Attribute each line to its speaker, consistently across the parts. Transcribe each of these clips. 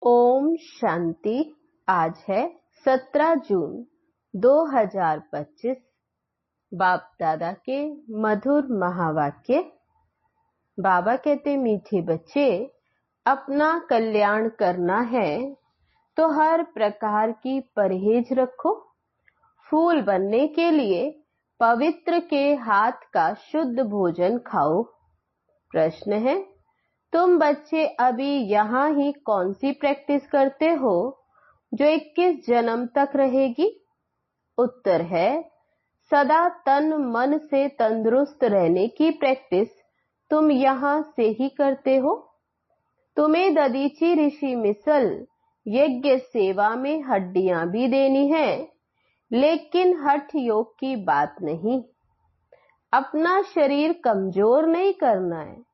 Speaker 1: ओम शांति। आज है 17 जून 2025। बाप दादा के मधुर महावाक्य। बाबा कहते, मीठे बच्चे, अपना कल्याण करना है तो हर प्रकार की परहेज रखो। फूल बनने के लिए पवित्र के हाथ का शुद्ध भोजन खाओ। प्रश्न है, तुम बच्चे अभी यहाँ ही कौन सी प्रैक्टिस करते हो जो 21 जन्म तक रहेगी? उत्तर है, सदा तन मन से तंदुरुस्त रहने की प्रैक्टिस तुम यहाँ से ही करते हो। तुम्हें ददीची ऋषि मिसल यज्ञ सेवा में हड्डियां भी देनी है, लेकिन हठ योग की बात नहीं। अपना शरीर कमजोर नहीं करना है।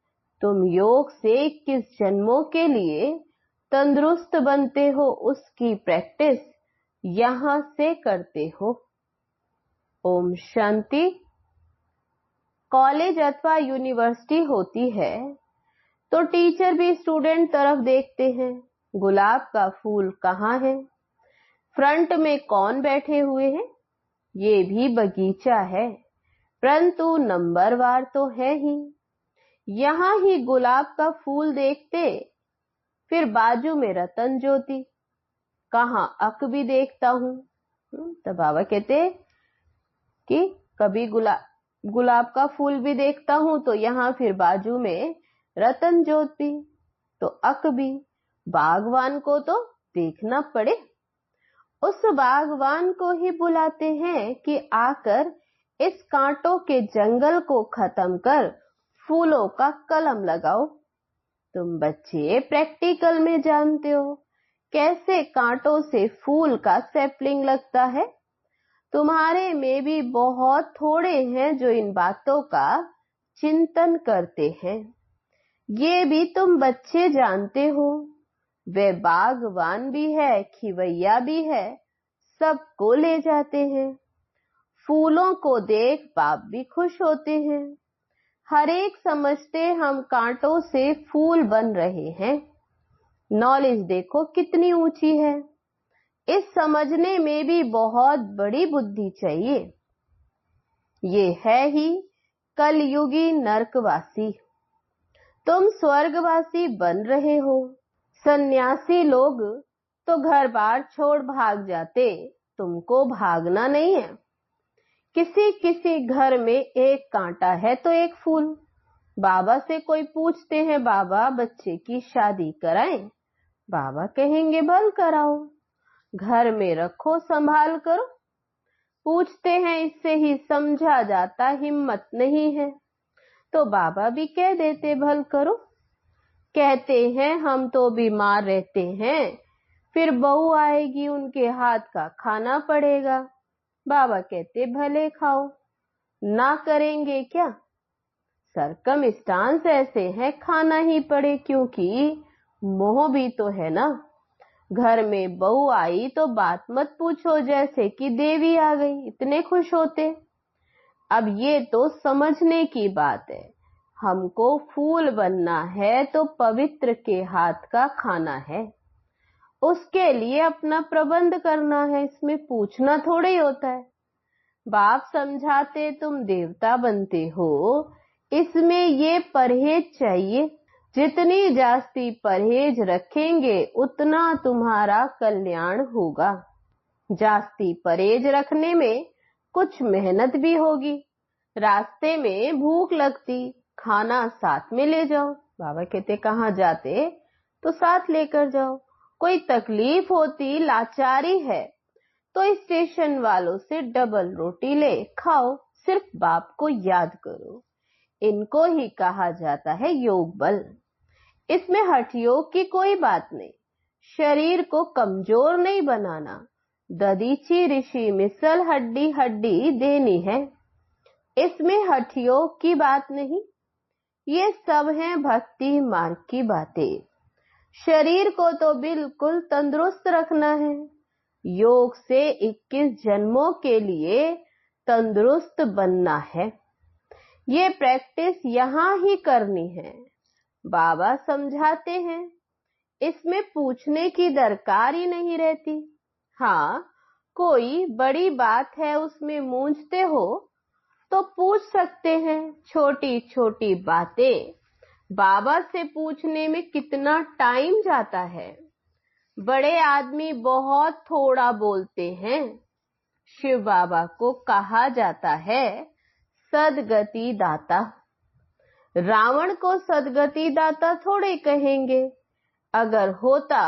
Speaker 1: तुम योग से 21 जन्मों के लिए तंदुरुस्त बनते हो, उसकी प्रैक्टिस यहां से करते हो। ओम शांति। कॉलेज अथवा यूनिवर्सिटी होती है तो टीचर भी स्टूडेंट तरफ देखते हैं, गुलाब का फूल कहाँ है, फ्रंट में कौन बैठे हुए हैं। ये भी बगीचा है, परंतु नंबरवार तो है ही। यहाँ ही गुलाब का फूल देखते, फिर बाजू में रतन ज्योति, कहाँ अक भी देखता हूँ। तो बाबा कहते कि कभी गुलाब का फूल भी देखता हूँ तो यहाँ फिर बाजू में रतन ज्योति, तो अक भी। बागवान को तो देखना पड़े। उस बागवान को ही बुलाते हैं कि आकर इस कांटों के जंगल को खत्म कर फूलों का कलम लगाओ। तुम बच्चे प्रैक्टिकल में जानते हो कैसे कांटों से फूल का सैपलिंग लगता है। तुम्हारे में भी बहुत थोड़े हैं जो इन बातों का चिंतन करते हैं। ये भी तुम बच्चे जानते हो। वे बागवान भी है, खिवैया भी है, सबको ले जाते हैं। फूलों को देख बाप भी खुश होते हैं। हर एक समझते हम कांटों से फूल बन रहे हैं। नॉलेज देखो कितनी ऊंची है। इस समझने में भी बहुत बड़ी बुद्धि चाहिए। ये है ही कलयुगी नरकवासी। तुम स्वर्गवासी बन रहे हो। सन्यासी लोग तो घर बार छोड़ भाग जाते, तुमको भागना नहीं है। किसी किसी घर में एक कांटा है तो एक फूल। बाबा से कोई पूछते हैं, बाबा बच्चे की शादी कराएं? बाबा कहेंगे, भल कराओ, घर में रखो, संभाल करो। पूछते हैं, इससे ही समझा जाता हिम्मत नहीं है, तो बाबा भी कह देते, भल करो। कहते हैं, हम तो बीमार रहते हैं, फिर बहू आएगी, उनके हाथ का खाना पड़ेगा। बाबा कहते, भले खाओ। ना करेंगे क्या? सरकमस्टांस ऐसे हैं, खाना ही पड़े, क्योंकि मोह भी तो है ना। घर में बहू आई तो बात मत पूछो, जैसे कि देवी आ गई, इतने खुश होते। अब ये तो समझने की बात है। हमको फूल बनना है तो पवित्र के हाथ का खाना है, उसके लिए अपना प्रबंध करना है। इसमें पूछना थोड़ा ही होता है। बाप समझाते, तुम देवता बनते हो, इसमें ये परहेज चाहिए। जितनी जास्ती परहेज रखेंगे उतना तुम्हारा कल्याण होगा। जास्ती परहेज रखने में कुछ मेहनत भी होगी। रास्ते में भूख लगती, खाना साथ में ले जाओ। बाबा कहते, कहाँ जाते तो साथ लेकर जाओ। कोई तकलीफ होती, लाचारी है, तो स्टेशन वालों से डबल रोटी ले खाओ। सिर्फ बाप को याद करो। इनको ही कहा जाता है योग बल। इसमें हठ योग की कोई बात नहीं। शरीर को कमजोर नहीं बनाना। ददीची ऋषि मिसल हड्डी हड्डी देनी है, इसमें हठ योग की बात नहीं। ये सब है भक्ति मार्ग की बातें। शरीर को तो बिल्कुल तंदुरुस्त रखना है। योग से 21 जन्मों के लिए तंदुरुस्त बनना है। ये प्रैक्टिस यहाँ ही करनी है। बाबा समझाते हैं, इसमें पूछने की दरकार ही नहीं रहती। हाँ, कोई बड़ी बात है उसमें मूंझते हो तो पूछ सकते हैं। छोटी छोटी बातें बाबा से पूछने में कितना टाइम जाता है। बड़े आदमी बहुत थोड़ा बोलते हैं। शिव बाबा को कहा जाता है सदगति दाता। रावण को सदगति दाता थोड़े कहेंगे। अगर होता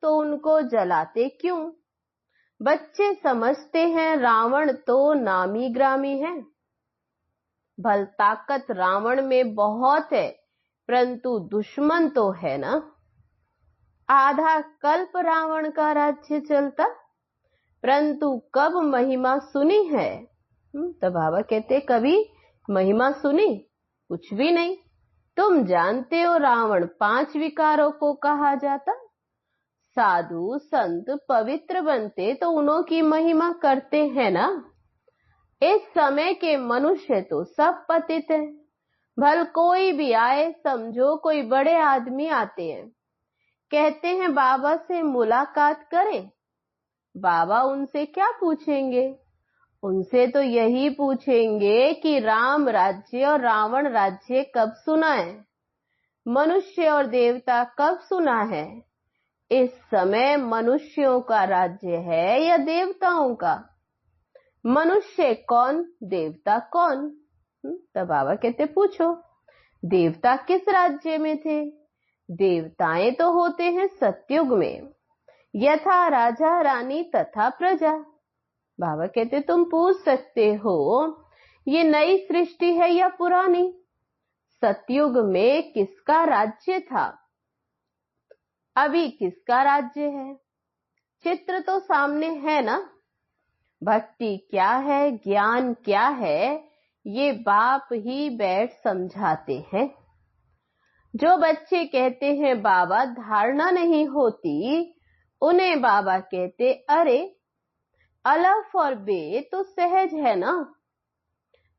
Speaker 1: तो उनको जलाते क्यों? बच्चे समझते हैं रावण तो नामी ग्रामी है। भल ताकत रावण में बहुत है, परंतु दुश्मन तो है ना। आधा कल्प रावण का राज्य चलता, परंतु कब महिमा सुनी है? तो बाबा कहते कभी महिमा सुनी? कुछ भी नहीं। तुम जानते हो रावण 5 विकारों को कहा जाता। साधु संत पवित्र बनते तो उन्हों की महिमा करते हैं ना। इस समय के मनुष्य तो सब पतित हैं। भल कोई भी आए, समझो कोई बड़े आदमी आते हैं, कहते हैं बाबा से मुलाकात करें। बाबा उनसे क्या पूछेंगे? उनसे तो यही पूछेंगे कि राम राज्य और रावण राज्य कब सुना है, मनुष्य और देवता कब सुना है। इस समय मनुष्यों का राज्य है या देवताओं का? मनुष्य कौन, देवता कौन? तब बाबा कहते पूछो देवता किस राज्य में थे? देवताएं तो होते हैं सतयुग में, यथा राजा रानी तथा प्रजा। बाबा कहते तुम पूछ सकते हो ये नई सृष्टि है या पुरानी? सतयुग में किसका राज्य था, अभी किसका राज्य है? चित्र तो सामने है ना। भक्ति क्या है, ज्ञान क्या है, ये बाप ही बैठ समझाते हैं। जो बच्चे कहते हैं बाबा धारणा नहीं होती, उन्हें बाबा कहते अरे अलफ और बे तो सहज है ना।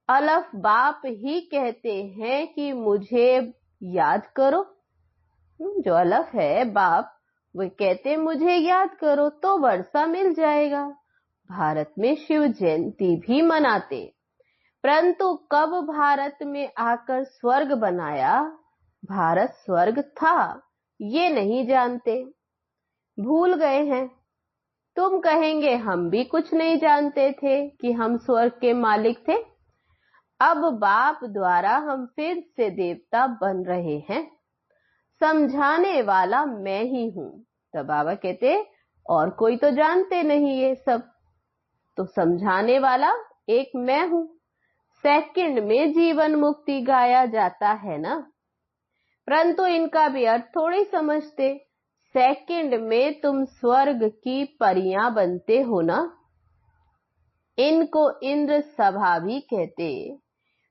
Speaker 1: अलफ बाप ही कहते हैं कि मुझे याद करो। जो अलफ है बाप वो कहते मुझे याद करो तो वर्षा मिल जाएगा। भारत में शिव जयंती भी मनाते, परंतु कब भारत में आकर स्वर्ग बनाया, भारत स्वर्ग था ये नहीं जानते, भूल गए हैं। तुम कहेंगे हम भी कुछ नहीं जानते थे कि हम स्वर्ग के मालिक थे। अब बाप द्वारा हम फिर से देवता बन रहे हैं। समझाने वाला मैं ही हूं। तो बाबा कहते और कोई तो जानते नहीं ये सब, तो समझाने वाला एक मैं हूं। सेकंड में जीवन मुक्ति गाया जाता है ना, परंतु इनका भी अर्थ थोड़ी समझते। सेकंड में तुम स्वर्ग की परियां बनते हो ना। इनको इंद्र सभा भी कहते।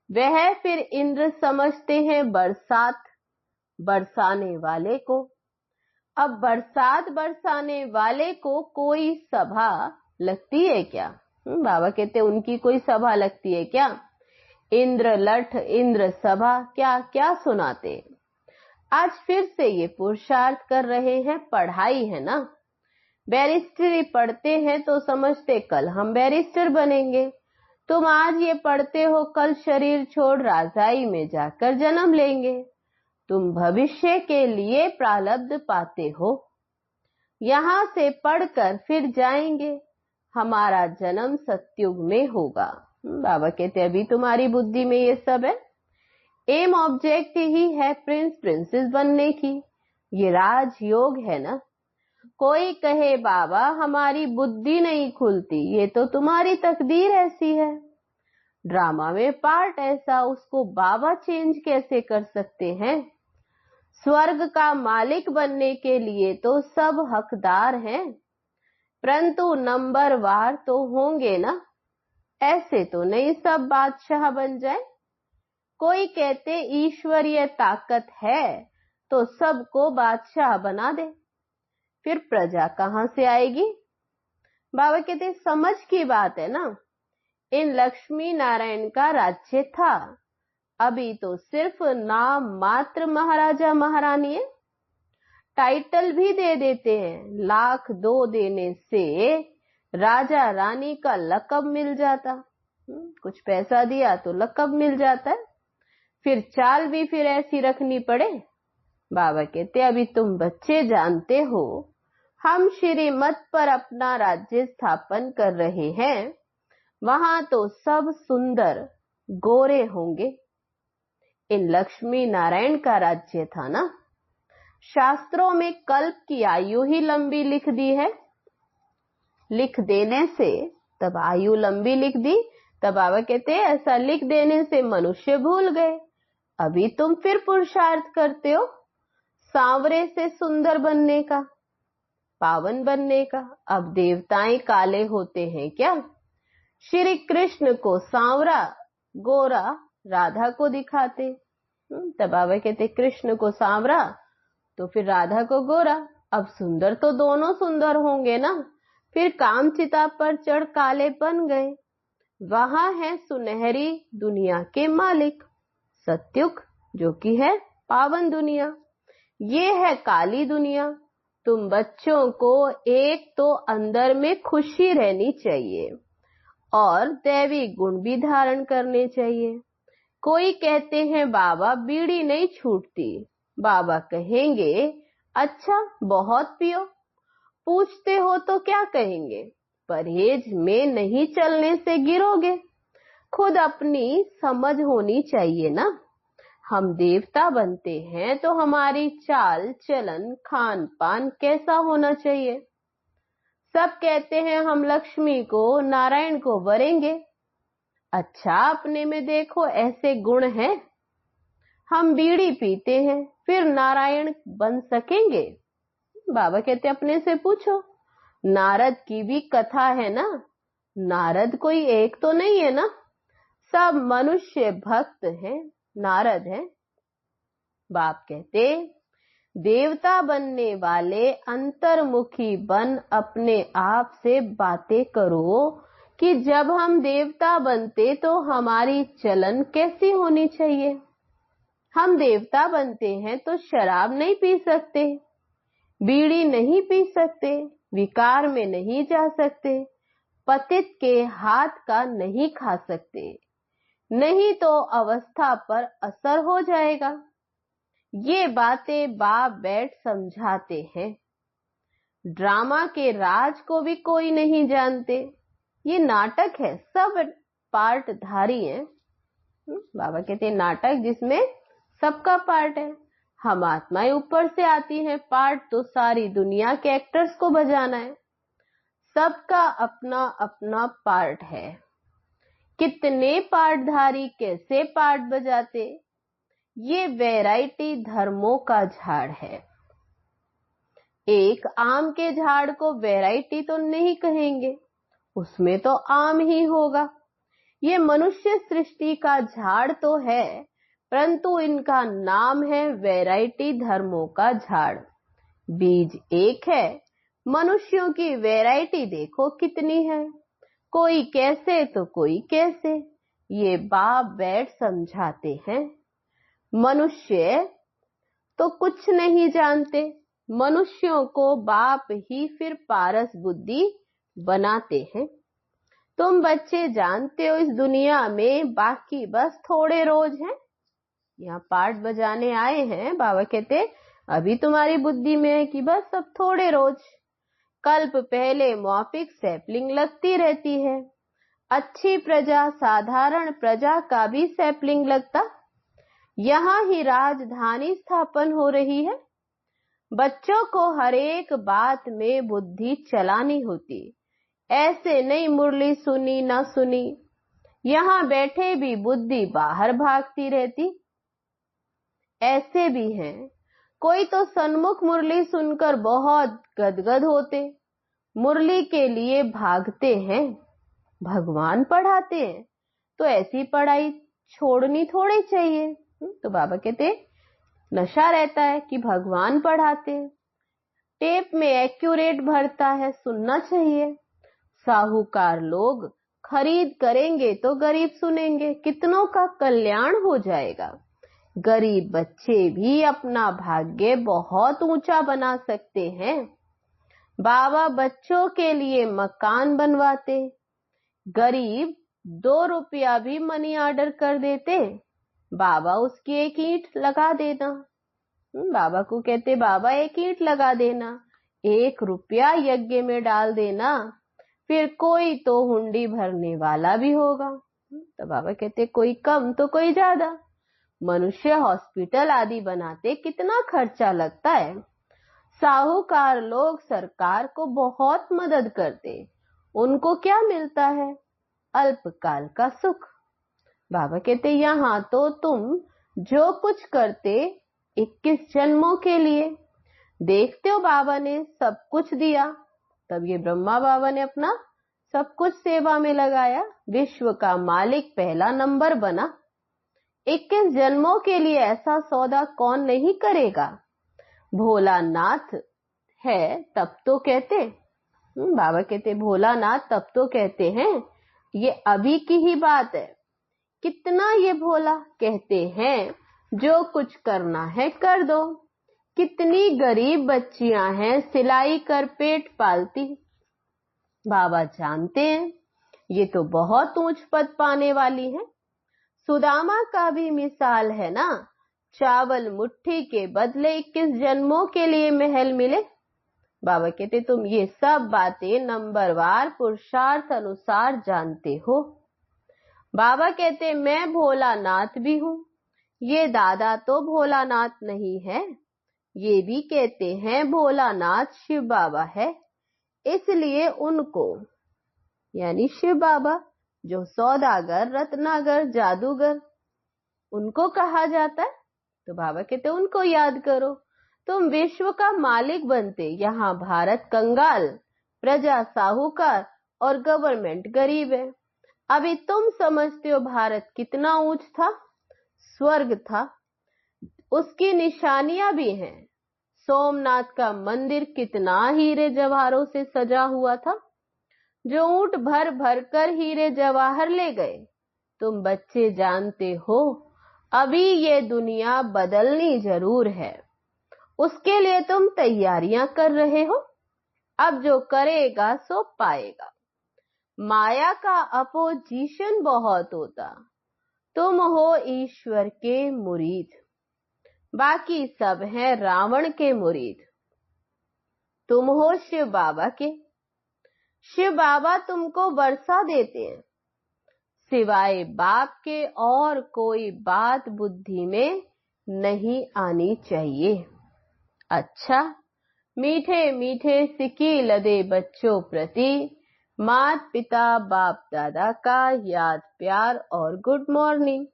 Speaker 1: वह फिर इंद्र समझते हैं बरसात बरसाने वाले को। अब बरसात बरसाने वाले को कोई सभा लगती है क्या? बाबा कहते उनकी कोई सभा लगती है क्या? इंद्र लठ, इंद्र सभा, क्या क्या सुनाते। आज फिर से ये पुरुषार्थ कर रहे हैं, पढ़ाई है ना। बैरिस्टरी पढ़ते हैं तो समझते कल हम बैरिस्टर बनेंगे। तुम आज ये पढ़ते हो, कल शरीर छोड़ राजाई में जाकर जन्म लेंगे। तुम भविष्य के लिए प्रारब्ध पाते हो। यहां से पढ़कर फिर जाएंगे, हमारा जन्म सतयुग में होगा। बाबा कहते अभी तुम्हारी बुद्धि में ये सब है। एम ऑब्जेक्ट ही है प्रिंस प्रिंसेस बनने की। ये राजयोग है ना। कोई कहे बाबा हमारी बुद्धि नहीं खुलती, ये तो तुम्हारी तकदीर ऐसी है। ड्रामा में पार्ट ऐसा, उसको बाबा चेंज कैसे कर सकते हैं? स्वर्ग का मालिक बनने के लिए तो सब हकदार हैं, परंतु नंबरवार तो होंगे ना। ऐसे तो नहीं सब बादशाह बन जाए। कोई कहते ईश्वरीय ताकत है तो सबको बादशाह बना दे, फिर प्रजा कहां से आएगी? बाबा कहते समझ की बात है ना। इन लक्ष्मी नारायण का राज्य था, अभी तो सिर्फ नाम मात्र महाराजा महारानी है। टाइटल भी दे देते हैं। लाख दो देने से राजा रानी का लक़ब मिल जाता। कुछ पैसा दिया तो लक़ब मिल जाता है। फिर चाल भी फिर ऐसी रखनी पड़े। बाबा कहते अभी तुम बच्चे जानते हो, हम श्रीमत पर अपना राज्य स्थापन कर रहे हैं, वहां तो सब सुंदर गोरे होंगे। इन लक्ष्मी नारायण का राज्य था ना। शास्त्रों में कल्प की आयु ही लंबी लिख दी है। लिख देने से तब आयु लंबी लिख दी, तब बाबा कहते ऐसा लिख देने से मनुष्य भूल गए। अभी तुम फिर पुरुषार्थ करते हो सांवरे से सुंदर बनने का, पावन बनने का। अब देवताएं काले होते हैं क्या? श्री कृष्ण को सांवरा गोरा राधा को दिखाते। तब बाबा कहते कृष्ण को सांवरा तो फिर राधा को गोरा। अब सुंदर तो दोनों सुंदर होंगे ना। फिर कामचिता पर चढ़ काले बन गए। वहां है सुनहरी दुनिया के मालिक सत्युग, जो कि है पावन दुनिया। ये है काली दुनिया। तुम बच्चों को एक तो अंदर में खुशी रहनी चाहिए और दैवी गुण भी धारण करने चाहिए। कोई कहते हैं बाबा बीड़ी नहीं छूटती। बाबा कहेंगे अच्छा बहुत पियो। पूछते हो तो क्या कहेंगे? परहेज में नहीं चलने से गिरोगे। खुद अपनी समझ होनी चाहिए ना। हम देवता बनते हैं तो हमारी चाल चलन खान पान कैसा होना चाहिए? सब कहते हैं हम लक्ष्मी को नारायण को वरेंगे। अच्छा अपने में देखो ऐसे गुण हैं। हम बीड़ी पीते हैं फिर नारायण बन सकेंगे? बाबा कहते अपने से पूछो। नारद की भी कथा है ना। नारद कोई एक तो नहीं है ना, सब मनुष्य भक्त हैं, नारद हैं। बाप कहते देवता बनने वाले अंतर्मुखी बन अपने आप से बातें करो कि जब हम देवता बनते तो हमारी चलन कैसी होनी चाहिए। हम देवता बनते हैं तो शराब नहीं पी सकते, बीड़ी नहीं पी सकते, विकार में नहीं जा सकते, पतित के हाथ का नहीं खा सकते, नहीं तो अवस्था पर असर हो जाएगा। ये बातें बाप बैठ समझाते हैं। ड्रामा के राज को भी कोई नहीं जानते। ये नाटक है, सब पार्टधारी हैं। बाबा कहते हैं नाटक जिसमें सबका पार्ट है। हम आत्माएं ऊपर से आती हैं, पार्ट तो सारी दुनिया के एक्टर्स को बजाना है। सबका अपना अपना पार्ट है। कितने पार्टधारी कैसे पार्ट बजाते, ये वैरायटी धर्मों का झाड़ है। एक आम के झाड़ को वैरायटी तो नहीं कहेंगे, उसमें तो आम ही होगा। ये मनुष्य सृष्टि का झाड़ तो है, परंतु इनका नाम है वैरायटी धर्मों का झाड़। बीज एक है, मनुष्यों की वैरायटी देखो कितनी है। कोई कैसे तो कोई कैसे। ये बाप बैठ समझाते हैं। मनुष्य तो कुछ नहीं जानते, मनुष्यों को बाप ही फिर पारस बुद्धि बनाते हैं। तुम बच्चे जानते हो इस दुनिया में बाकी बस थोड़े रोज हैं। यहाँ पार्ट बजाने आए हैं। बाबा कहते अभी तुम्हारी बुद्धि में है कि बस अब थोड़े रोज। कल्प पहले मौफिक सैपलिंग लगती रहती है। अच्छी प्रजा साधारण प्रजा का भी सैपलिंग लगता। यहाँ ही राजधानी स्थापन हो रही है। बच्चों को हर एक बात में बुद्धि चलानी होती। ऐसे नहीं मुरली सुनी ना सुनी, यहाँ बैठे भी बुद्धि बाहर भागती रहती। ऐसे भी हैं, कोई तो सन्मुख मुरली सुनकर बहुत गदगद होते, मुरली के लिए भागते हैं। भगवान पढ़ाते हैं तो ऐसी पढ़ाई छोड़नी थोड़ी चाहिए। तो बाबा कहते नशा रहता है कि भगवान पढ़ाते हैं। टेप में एक्यूरेट भरता है, सुनना चाहिए। साहूकार लोग खरीद करेंगे तो गरीब सुनेंगे, कितनों का कल्याण हो जाएगा। गरीब बच्चे भी अपना भाग्य बहुत ऊंचा बना सकते हैं। बाबा बच्चों के लिए मकान बनवाते, गरीब 2 रुपया भी मनी ऑर्डर कर देते, बाबा उसकी एक ईंट लगा देना। बाबा को कहते, बाबा एक ईंट लगा देना, 1 रुपया यज्ञ में डाल देना, फिर कोई तो हुंडी भरने वाला भी होगा। तो बाबा कहते, कोई कम तो कोई ज्यादा। मनुष्य हॉस्पिटल आदि बनाते कितना खर्चा लगता है। साहूकार लोग सरकार को बहुत मदद करते, उनको क्या मिलता है? अल्पकाल का सुख। बाबा कहते, यहाँ तो तुम जो कुछ करते 21 जन्मों के लिए, देखते हो बाबा ने सब कुछ दिया। तब ये ब्रह्मा बाबा ने अपना सब कुछ सेवा में लगाया, विश्व का मालिक पहला नंबर बना। 21 जन्मों के लिए ऐसा सौदा कौन नहीं करेगा? भोलानाथ है तब तो कहते, बाबा कहते भोलानाथ तब तो कहते हैं, ये अभी की ही बात है। कितना ये भोला, कहते हैं जो कुछ करना है कर दो। कितनी गरीब बच्चियां हैं सिलाई कर पेट पालती, बाबा जानते हैं ये तो बहुत ऊंच पद पाने वाली है। सुदामा का भी मिसाल है ना, चावल मुट्ठी के बदले 21 जन्मों के लिए महल मिले। बाबा कहते, तुम ये सब बातें नंबरवार पुरुषार्थ अनुसार जानते हो। बाबा कहते, मैं भोलानाथ भी हूं। ये दादा तो भोलानाथ नहीं है, ये भी कहते हैं भोलानाथ शिव बाबा है, इसलिए उनको यानी शिव बाबा जो सौदागर, रत्नागर, जादूगर, उनको कहा जाता है। तो बाबा कहते, उनको याद करो, तुम विश्व का मालिक बनते। यहाँ भारत कंगाल, प्रजा साहूकार और गवर्नमेंट गरीब है। अभी तुम समझते हो भारत कितना ऊंच था, स्वर्ग था, उसकी निशानियां भी हैं। सोमनाथ का मंदिर कितना हीरे जवाहरों से सजा हुआ था, जो ऊंट भर भर कर हीरे जवाहर ले गए। तुम बच्चे जानते हो अभी ये दुनिया बदलनी जरूर है, उसके लिए तुम तैयारियां कर रहे हो। अब जो करेगा सो पाएगा। माया का अपोजिशन बहुत होता, तुम हो ईश्वर के मुरीद, बाकी सब हैं रावण के मुरीद। तुम हो शिव बाबा के, शिव बाबा तुमको बरसा देते हैं। सिवाय बाप के और कोई बात बुद्धि में नहीं आनी चाहिए। अच्छा, मीठे मीठे सिक्की लदे बच्चों प्रति मात पिता बाप दादा का याद प्यार और गुड मॉर्निंग।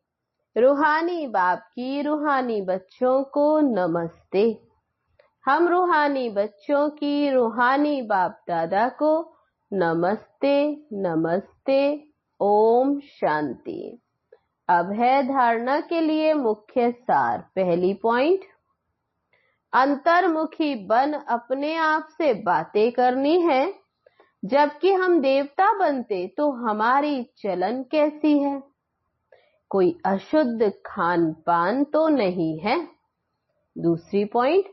Speaker 1: रूहानी बाप की रूहानी बच्चों को नमस्ते। हम रूहानी बच्चों की रूहानी बाप दादा को नमस्ते नमस्ते। ओम शांति। अब है धारणा के लिए मुख्य सार। पहली पॉइंट, अंतर्मुखी बन अपने आप से बातें करनी है। जबकि हम देवता बनते तो हमारी चलन कैसी है? कोई अशुद्ध खान पान तो नहीं है। दूसरी पॉइंट,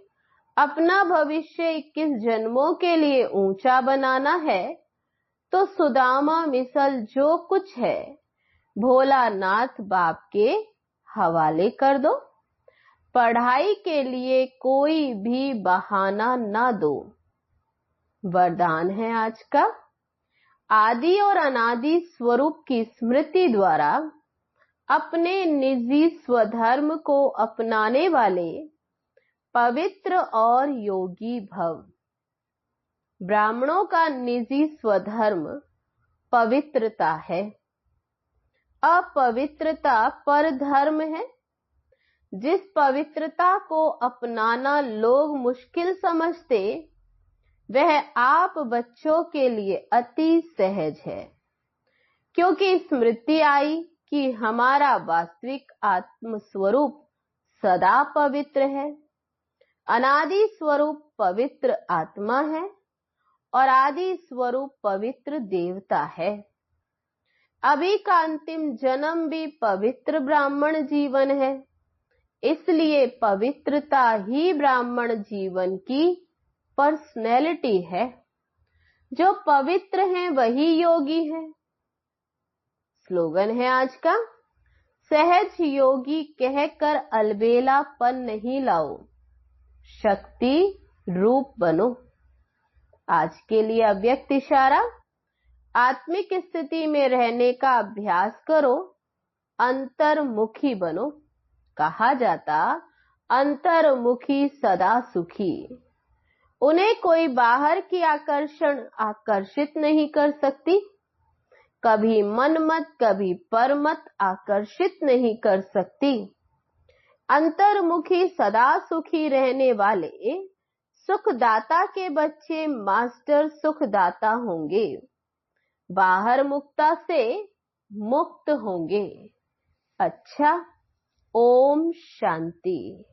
Speaker 1: अपना भविष्य 21 जन्मों के लिए ऊंचा बनाना है तो सुदामा मिसल जो कुछ है भोलानाथ बाप के हवाले कर दो। पढ़ाई के लिए कोई भी बहाना ना दो। वरदान है आज का, आदि और अनादि स्वरूप की स्मृति द्वारा अपने निजी स्वधर्म को अपनाने वाले पवित्र और योगी भव। ब्राह्मणों का निजी स्वधर्म पवित्रता है, अपवित्रता परधर्म है। जिस पवित्रता को अपनाना लोग मुश्किल समझते, वह आप बच्चों के लिए अति सहज है, क्योंकि स्मृति आई कि हमारा वास्तविक आत्म स्वरूप सदा पवित्र है। अनादि स्वरूप पवित्र आत्मा है और आदि स्वरूप पवित्र देवता है। अभी का अंतिम जन्म भी पवित्र ब्राह्मण जीवन है, इसलिए पवित्रता ही ब्राह्मण जीवन की पर्सनैलिटी है। जो पवित्र हैं वही योगी है। स्लोगन है आज का, सहज योगी कहकर अलबेलापन नहीं लाओ, शक्ति रूप बनो। आज के लिए अव्यक्त इशारा, आत्मिक स्थिति में रहने का अभ्यास करो, अंतर्मुखी बनो। कहा जाता, अंतर्मुखी सदा सुखी। उन्हें कोई बाहर की आकर्षण आकर्षित नहीं कर सकती। कभी मनमत कभी परमत आकर्षित नहीं कर सकती। अंतर्मुखी सदा सुखी रहने वाले सुखदाता के बच्चे मास्टर सुखदाता होंगे, बाहर मुक्ता से मुक्त होंगे। अच्छा, ओम शांति।